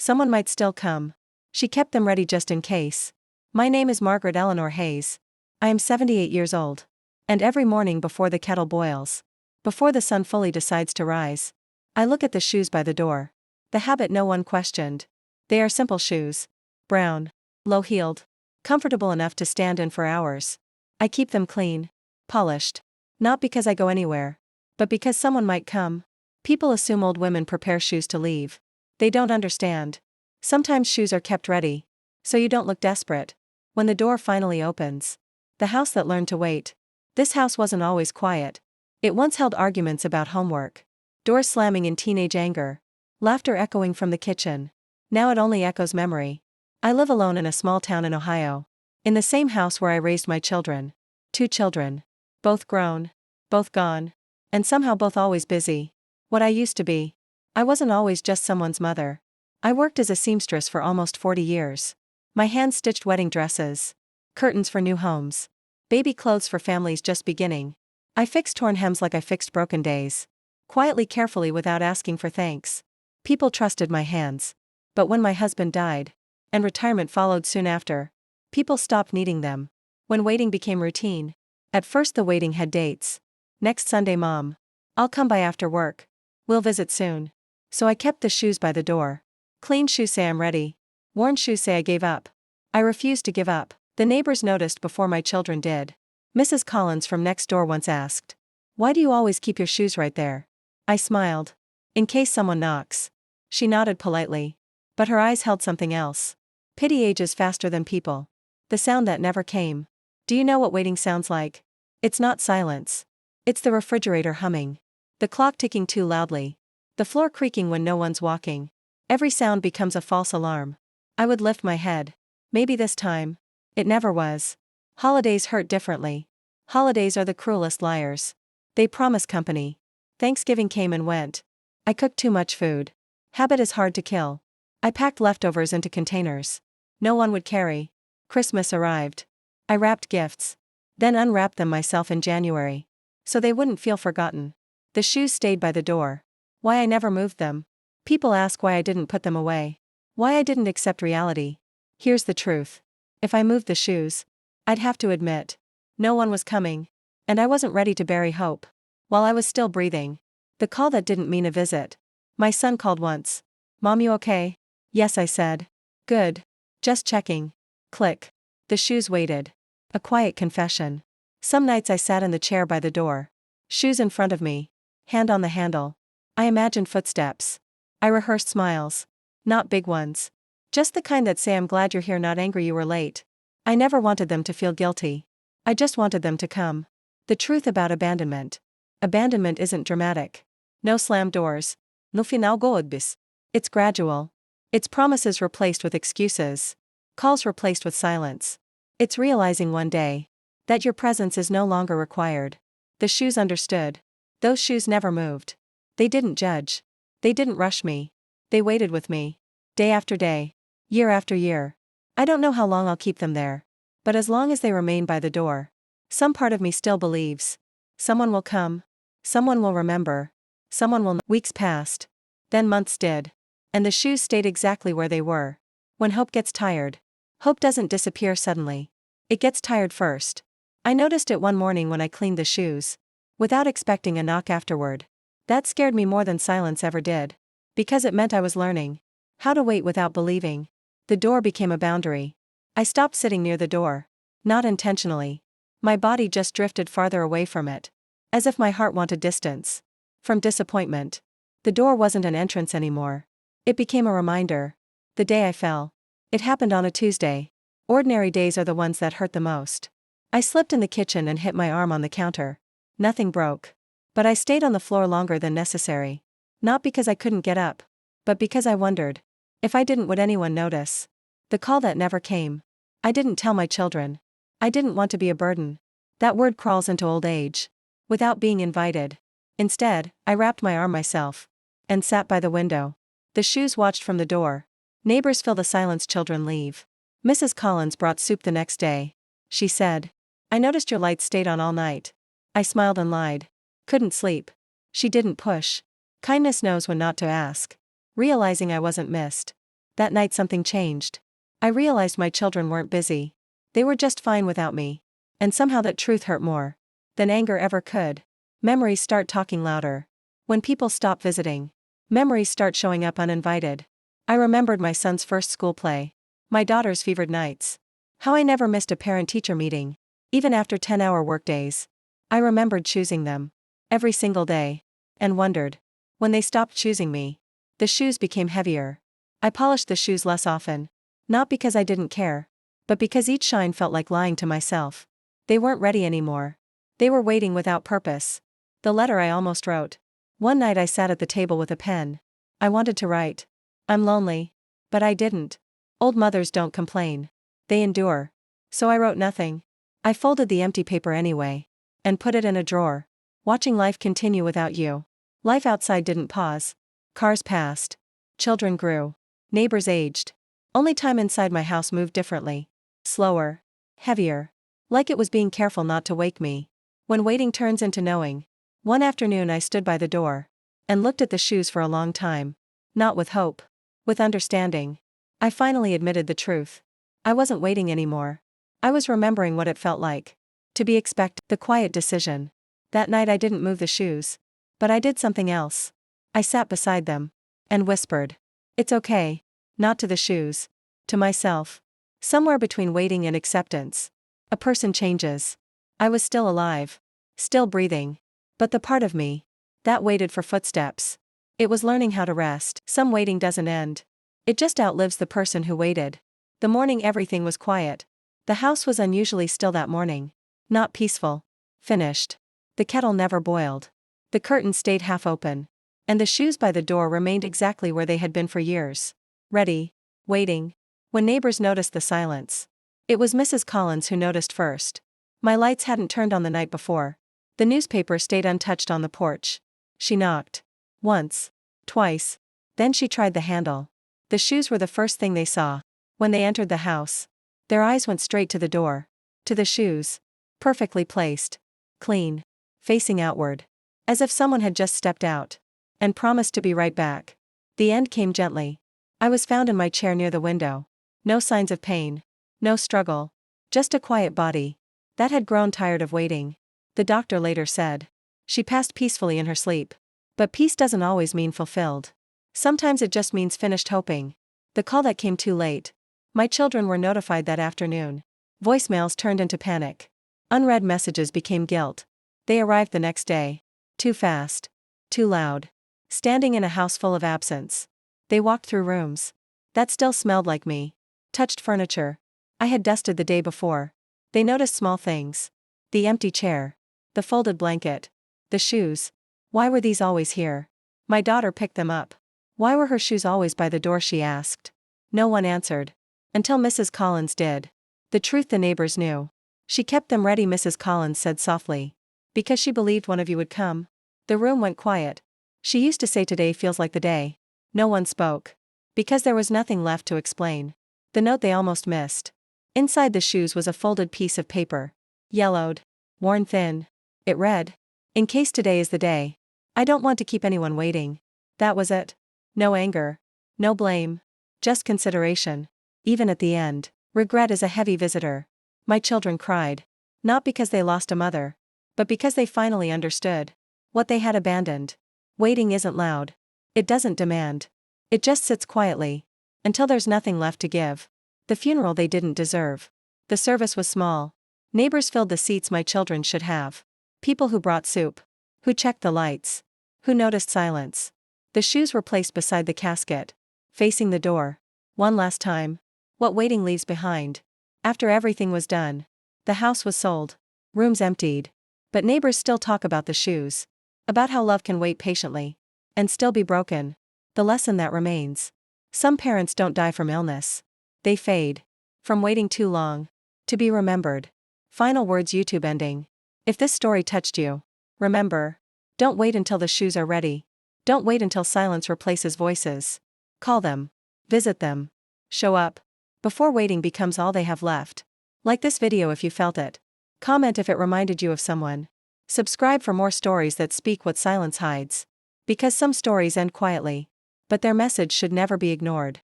Someone might still come. She kept them ready just in case. My name is Margaret Eleanor Hayes. I am 78 years old. And every morning before the kettle boils, before the sun fully decides to rise, I look at the shoes by the door. The habit no one questioned. They are simple shoes. Brown. Low-heeled. Comfortable enough to stand in for hours. I keep them clean. Polished. Not because I go anywhere. But because someone might come. People assume old women prepare shoes to leave. They don't understand. Sometimes shoes are kept ready. So you don't look desperate. When the door finally opens. The house that learned to wait. This house wasn't always quiet. It once held arguments about homework. Doors slamming in teenage anger. Laughter echoing from the kitchen. Now it only echoes memory. I live alone in a small town in Ohio. In the same house where I raised my children. 2 children. Both grown. Both gone. And somehow both always busy. What I used to be. I wasn't always just someone's mother. I worked as a seamstress for almost 40 years. My hands stitched wedding dresses. Curtains for new homes. Baby clothes for families just beginning. I fixed torn hems like I fixed broken days. Quietly, carefully, without asking for thanks. People trusted my hands. But when my husband died, and retirement followed soon after, people stopped needing them. When waiting became routine. At first the waiting had dates. Next Sunday, Mom. I'll come by after work. We'll visit soon. So I kept the shoes by the door. Clean shoes say I'm ready. Worn shoes say I gave up. I refused to give up. The neighbors noticed before my children did. Mrs. Collins from next door once asked, "Why do you always keep your shoes right there?" I smiled. "In case someone knocks." She nodded politely. But her eyes held something else. Pity ages faster than people. The sound that never came. Do you know what waiting sounds like? It's not silence. It's the refrigerator humming. The clock ticking too loudly. The floor creaking when no one's walking. Every sound becomes a false alarm. I would lift my head. Maybe this time. It never was. Holidays hurt differently. Holidays are the cruelest liars. They promise company. Thanksgiving came and went. I cooked too much food. Habit is hard to kill. I packed leftovers into containers. No one would carry. Christmas arrived. I wrapped gifts. Then unwrapped them myself in January. So they wouldn't feel forgotten. The shoes stayed by the door. Why I never moved them. People ask why I didn't put them away. Why I didn't accept reality. Here's the truth. If I moved the shoes, I'd have to admit. No one was coming. And I wasn't ready to bury hope. While I was still breathing. The call that didn't mean a visit. My son called once. "Mom, you okay?" "Yes," I said. "Good. Just checking." Click. The shoes waited. A quiet confession. Some nights I sat in the chair by the door. Shoes in front of me. Hand on the handle. I imagined footsteps. I rehearsed smiles. Not big ones. Just the kind that say I'm glad you're here, not angry you were late. I never wanted them to feel guilty. I just wanted them to come. The truth about abandonment. Abandonment isn't dramatic. No slammed doors. No final godbis. It's gradual. It's promises replaced with excuses. Calls replaced with silence. It's realizing one day that your presence is no longer required. The shoes understood. Those shoes never moved. They didn't judge. They didn't rush me. They waited with me. Day after day. Year after year. I don't know how long I'll keep them there. But as long as they remain by the door. Some part of me still believes. Someone will come. Someone will remember. Someone will. Weeks passed. Then months did. And the shoes stayed exactly where they were. When hope gets tired. Hope doesn't disappear suddenly. It gets tired first. I noticed it one morning when I cleaned the shoes. Without expecting a knock afterward. That scared me more than silence ever did. Because it meant I was learning how to wait without believing. The door became a boundary. I stopped sitting near the door. Not intentionally. My body just drifted farther away from it. As if my heart wanted distance. From disappointment. The door wasn't an entrance anymore. It became a reminder. The day I fell. It happened on a Tuesday. Ordinary days are the ones that hurt the most. I slipped in the kitchen and hit my arm on the counter. Nothing broke. But I stayed on the floor longer than necessary. Not because I couldn't get up. But because I wondered. If I didn't, would anyone notice? The call that never came. I didn't tell my children. I didn't want to be a burden. That word crawls into old age. Without being invited. Instead, I wrapped my arm myself. And sat by the window. The shoes watched from the door. Neighbors fill the silence, children leave. Mrs. Collins brought soup the next day. She said, "I noticed your lights stayed on all night." I smiled and lied. Couldn't sleep. She didn't push. Kindness knows when not to ask. Realizing I wasn't missed. That night something changed. I realized my children weren't busy. They were just fine without me. And somehow that truth hurt more than anger ever could. Memories start talking louder. When people stop visiting, memories start showing up uninvited. I remembered my son's first school play, my daughter's fevered nights, how I never missed a parent-teacher meeting, even after 10-hour workdays. I remembered choosing them every single day, and wondered, when they stopped choosing me, the shoes became heavier. I polished the shoes less often, not because I didn't care, but because each shine felt like lying to myself. They weren't ready anymore. They were waiting without purpose. The letter I almost wrote. One night I sat at the table with a pen. I wanted to write, "I'm lonely." But I didn't. Old mothers don't complain. They endure. So I wrote nothing. I folded the empty paper anyway, and put it in a drawer. Watching life continue without you. Life outside didn't pause. Cars passed. Children grew. Neighbors aged. Only time inside my house moved differently. Slower. Heavier. Like it was being careful not to wake me. When waiting turns into knowing. One afternoon I stood by the door and looked at the shoes for a long time. Not with hope. With understanding. I finally admitted the truth. I wasn't waiting anymore. I was remembering what it felt like to be expected. The quiet decision. That night I didn't move the shoes. But I did something else. I sat beside them and whispered, "It's okay." Not to the shoes. To myself. Somewhere between waiting and acceptance. A person changes. I was still alive. Still breathing. But the part of me that waited for footsteps. It was learning how to rest. Some waiting doesn't end. It just outlives the person who waited. The morning everything was quiet. The house was unusually still that morning. Not peaceful. Finished. The kettle never boiled. The curtains stayed half open. And the shoes by the door remained exactly where they had been for years. Ready. Waiting. When neighbors noticed the silence. It was Mrs. Collins who noticed first. My lights hadn't turned on the night before. The newspaper stayed untouched on the porch. She knocked. Once. Twice. Then she tried the handle. The shoes were the first thing they saw. When they entered the house, their eyes went straight to the door. To the shoes. Perfectly placed. Clean. Facing outward. As if someone had just stepped out and promised to be right back. The end came gently. I was found in my chair near the window. No signs of pain. No struggle. Just a quiet body that had grown tired of waiting. The doctor later said. She passed peacefully in her sleep. But peace doesn't always mean fulfilled. Sometimes it just means finished hoping. The call that came too late. My children were notified that afternoon. Voicemails turned into panic. Unread messages became guilt. They arrived the next day. Too fast. Too loud. Standing in a house full of absence. They walked through rooms that still smelled like me. Touched furniture I had dusted the day before. They noticed small things. The empty chair. The folded blanket. The shoes. Why were these always here? My daughter picked them up. Why were her shoes always by the door, she asked. No one answered. Until Mrs. Collins did. The truth the neighbors knew. She kept them ready, Mrs. Collins said softly. Because she believed one of you would come. The room went quiet. She used to say, "Today feels like the day." No one spoke. Because there was nothing left to explain. The note they almost missed. Inside the shoes was a folded piece of paper. Yellowed. Worn thin. It read. "In case today is the day. I don't want to keep anyone waiting." That was it. No anger. No blame. Just consideration. Even at the end, regret is a heavy visitor. My children cried. Not because they lost a mother. But because they finally understood what they had abandoned. Waiting isn't loud. It doesn't demand. It just sits quietly. Until there's nothing left to give. The funeral they didn't deserve. The service was small. Neighbors filled the seats my children should have. People who brought soup. Who checked the lights. Who noticed silence. The shoes were placed beside the casket. Facing the door. One last time. What waiting leaves behind. After everything was done. The house was sold. Rooms emptied. But neighbors still talk about the shoes. About how love can wait patiently. And still be broken. The lesson that remains. Some parents don't die from illness. They fade. From waiting too long. To be remembered. Final words, YouTube ending. If this story touched you, remember. Don't wait until the shoes are ready. Don't wait until silence replaces voices. Call them. Visit them. Show up. Before waiting becomes all they have left. Like this video if you felt it. Comment if it reminded you of someone. Subscribe for more stories that speak what silence hides. Because some stories end quietly. But their message should never be ignored.